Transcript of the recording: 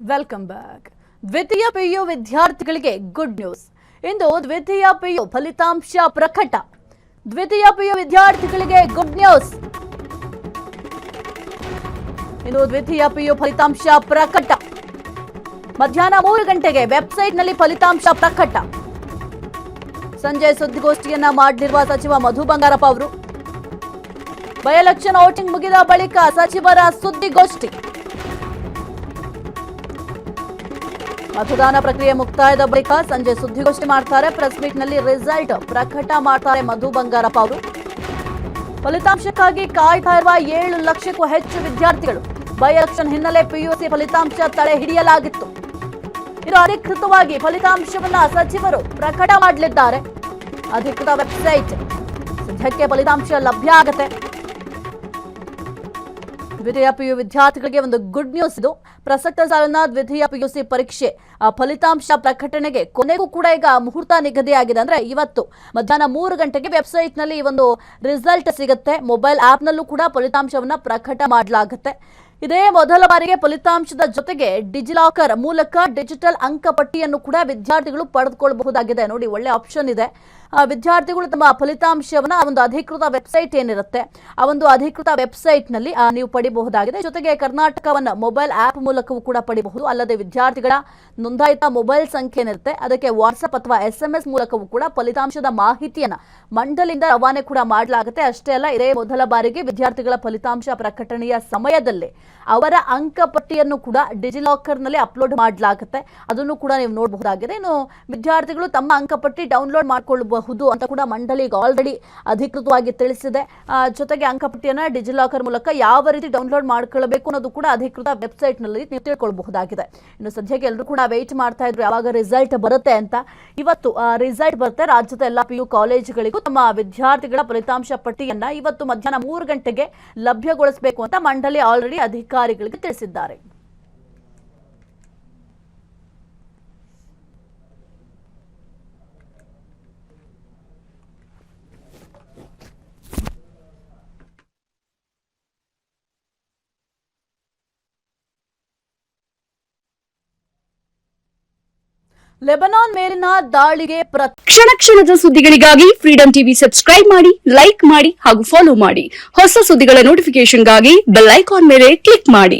Welcome back. ದ್ವಿತೀಯ PU ವಿದ್ಯಾರ್ಥಿಗಳಿಗೆ good news. ಇಂದು ದ್ವಿತೀಯ ಪಿಯು ಫಲಿತಾಂಶ ಪ್ರಕಟ. ದ್ವಿತೀಯ ಪಿಯು ವಿದ್ಯಾರ್ಥಿಗಳಿಗೆ ಗುಡ್ ನ್ಯೂಸ್. ಇಂದು ದ್ವಿತೀಯ ಪಿಯು ಫಲಿತಾಂಶ ಪ್ರಕಟ. ಮಧ್ಯಾಹ್ನ 3 ಗಂಟೆಗೆ ವೆಬ್ಸೈಟ್ನಲ್ಲಿ ಫಲಿತಾಂಶ ಪ್ರಕಟ. ಸಂಜೆ ಸುದ್ದಿಗೋಷ್ಠಿಯನ್ನ ಮಾಡಲಿರುವ ಸಚಿವ ಮಧು ಬಂಗಾರಪ್ಪ ಅವರು. ಬೈ ಎಲೆಕ್ಷನ್ ವೋಟಿಂಗ್ ಮುಗಿದ ಬಳಿಕ ಸಚಿವರ ಸುದ್ದಿಗೋಷ್ಠಿ. ಮತದಾನ ಪ್ರಕ್ರಿಯೆ ಮುಕ್ತಾಯದ ಬಳಿಕ ಸಂಜೆ ಸುದ್ದಿಗೋಷ್ಠಿ ಮಾಡ್ತಾರೆ. ಪ್ರೆಸ್ ಮೀಟ್ ನಲ್ಲಿ ರಿಸಲ್ಟ್ ಪ್ರಕಟ ಮಾಡ್ತಾರೆ ಮಧು ಬಂಗಾರಪ್ಪ ಅವರು. ಫಲಿತಾಂಶಕ್ಕಾಗಿ ಕಾಯ್ತಾ ಇರುವ 7 ಲಕ್ಷಕ್ಕೂ ಹೆಚ್ಚು ವಿದ್ಯಾರ್ಥಿಗಳು. ಬೈ ಎಲೆಕ್ಷನ್ ಹಿನ್ನೆಲೆ ಪಿಯುಸಿ ಫಲಿತಾಂಶ ತಡೆ ಹಿಡಿಯಲಾಗಿತ್ತು. ಇದು ಅಧಿಕೃತವಾಗಿ ಫಲಿತಾಂಶವನ್ನ ಸಚಿವರು ಪ್ರಕಟ ಮಾಡಲಿದ್ದಾರೆ. ಅಧಿಕೃತ ವೆಬ್ಸೈಟ್ ಸದ್ಯಕ್ಕೆ ಫಲಿತಾಂಶ ಲಭ್ಯ ಆಗುತ್ತೆ. ದ್ವಿತೀಯ ಪಿಯು ವಿದ್ಯಾರ್ಥಿಗಳಿಗೆ ಒಂದು ಗುಡ್ ನ್ಯೂಸ್ ಇದು. ಪ್ರಸಕ್ತ ಸಾಲಿನ ದ್ವಿತೀಯ ಪಿಯುಸಿ ಪರೀಕ್ಷೆ ಫಲಿತಾಂಶ ಪ್ರಕಟಣೆಗೆ ಕೊನೆಗೂ ಕೂಡ ಈಗ ಮುಹೂರ್ತ ನಿಗದಿಯಾಗಿದೆ. ಅಂದ್ರೆ ಇವತ್ತು ಮಧ್ಯಾಹ್ನ 3 ಗಂಟೆಗೆ ವೆಬ್ಸೈಟ್ ನಲ್ಲಿ ಈ ಒಂದು ರಿಸಲ್ಟ್ ಸಿಗುತ್ತೆ. ಮೊಬೈಲ್ ಆಪ್ ನಲ್ಲೂ ಕೂಡ ಫಲಿತಾಂಶವನ್ನ ಪ್ರಕಟ ಮಾಡಲಾಗುತ್ತೆ. ಇದೇ ಮೊದಲ ಬಾರಿಗೆ ಫಲಿತಾಂಶದ ಜೊತೆಗೆ ಡಿಜಿಲಾಕರ್ ಮೂಲಕ ಡಿಜಿಟಲ್ ಅಂಕಪಟ್ಟಿಯನ್ನು ಕೂಡ ವಿದ್ಯಾರ್ಥಿಗಳು ಪಡೆದುಕೊಳ್ಳಬಹುದಾಗಿದೆ. ನೋಡಿ, ಒಳ್ಳೆ ಆಪ್ಷನ್ ಇದೆ. ವಿದ್ಯಾರ್ಥಿಗಳು ತಮ್ಮ ಫಲಿತಾಂಶವನ್ನ ಒಂದು ಅಧಿಕೃತ ವೆಬ್ಸೈಟ್ ಏನಿರುತ್ತೆ ಆ ಒಂದು ಅಧಿಕೃತ ವೆಬ್ಸೈಟ್ ನಲ್ಲಿ ನೀವು ಪಡಿಬಹುದಾಗಿದೆ. ಜೊತೆಗೆ ಕರ್ನಾಟಕವನ್ನ ಮೊಬೈಲ್ ಆಪ್ ಮೂಲಕವೂ ಕೂಡ ಪಡಿಬಹುದು. ಅಲ್ಲದೆ ವಿದ್ಯಾರ್ಥಿಗಳ ನೋಂದಾಯಿತ ಮೊಬೈಲ್ ಸಂಖ್ಯೆ ಏನಿರುತ್ತೆ ಅದಕ್ಕೆ ವಾಟ್ಸ್ಆಪ್ ಅಥವಾ SMS ಮೂಲಕವೂ ಕೂಡ ಫಲಿತಾಂಶದ ಮಾಹಿತಿಯನ್ನ ಮಂಡಳಿಯಿಂದ ರವಾನೆ ಕೂಡ ಮಾಡಲಾಗುತ್ತೆ. ಅಷ್ಟೇ ಅಲ್ಲ, ಇದೇ ಮೊದಲ ಬಾರಿಗೆ ವಿದ್ಯಾರ್ಥಿಗಳ ಫಲಿತಾಂಶ ಪ್ರಕಟಣೆಯ ಸಮಯದಲ್ಲಿ ಅವರ ಅಂಕಪಟ್ಟಿಯನ್ನು ಕೂಡ ಡಿಜಿಲಾಕರ್ ನಲ್ಲಿ ಅಪ್ಲೋಡ್ ಮಾಡಲಾಗುತ್ತೆ. ಅದನ್ನು ಕೂಡ ನೀವು ನೋಡಬಹುದಾಗಿದೆ. ಇನ್ನು ವಿದ್ಯಾರ್ಥಿಗಳು ತಮ್ಮ ಅಂಕಪಟ್ಟಿ ಡೌನ್ಲೋಡ್ ಮಾಡಿಕೊಳ್ಳಬಹುದು ಅಂತ ಕೂಡ ಮಂಡಳಿ ಆಲ್ರೆಡಿ ಅಧಿಕೃತವಾಗಿ ತಿಳಿಸಿದೆ. ಜೊತೆಗೆ ಅಂಕಪಟ್ಟಿಯನ್ನ ಡಿಜಿಲಾಕರ್ ಮೂಲಕ ಯಾವ ರೀತಿ ಡೌನ್ಲೋಡ್ ಮಾಡ್ಕೊಳ್ಬೇಕು ಅನ್ನೋದು ಕೂಡ ಅಧಿಕೃತ ವೆಬ್ಸೈಟ್ ನಲ್ಲಿ ನೀವು ತಿಳ್ಕೊಳ್ಬಹುದಾಗಿದೆ. ಇನ್ನು ಸದ್ಯಕ್ಕೆ ಎಲ್ಲರೂ ಕೂಡ ವೇಟ್ ಮಾಡ್ತಾ ಇದ್ರು ಯಾವಾಗ ರಿಸಲ್ಟ್ ಬರುತ್ತೆ ಅಂತ. ಇವತ್ತು ರಿಸಲ್ಟ್ ಬರುತ್ತೆ. ರಾಜ್ಯದ ಎಲ್ಲ PU ಕಾಲೇಜುಗಳಿಗೂ ತಮ್ಮ ವಿದ್ಯಾರ್ಥಿಗಳ ಫಲಿತಾಂಶ ಪಟ್ಟಿಯನ್ನ ಇವತ್ತು ಮಧ್ಯಾಹ್ನ 3 ಗಂಟೆಗೆ ಲಭ್ಯಗೊಳಿಸಬೇಕು ಅಂತ ಮಂಡಳಿ ಆಲ್ರೆಡಿ ಅಧಿಕಾರಿಗಳಿಗೆ ತಿಳಿಸಿದ್ದಾರೆ. ಲೆಬನಾನ್ ಮೇಲಿನ ದಾಳಿಗೆ ಕ್ಷಣ ಕ್ಷಣದ ಸುದ್ದಿಗಳಿಗಾಗಿ ಫ್ರೀಡಂ ಟಿವಿ ಸಬ್ಸ್ಕ್ರೈಬ್ ಮಾಡಿ, ಲೈಕ್ ಮಾಡಿ ಹಾಗೂ ಫಾಲೋ ಮಾಡಿ. ಹೊಸ ಸುದ್ದಿಗಳ ನೋಟಿಫಿಕೇಶನ್ಗಾಗಿ ಬೆಲ್ ಐಕಾನ್ ಮೇಲೆ ಕ್ಲಿಕ್ ಮಾಡಿ.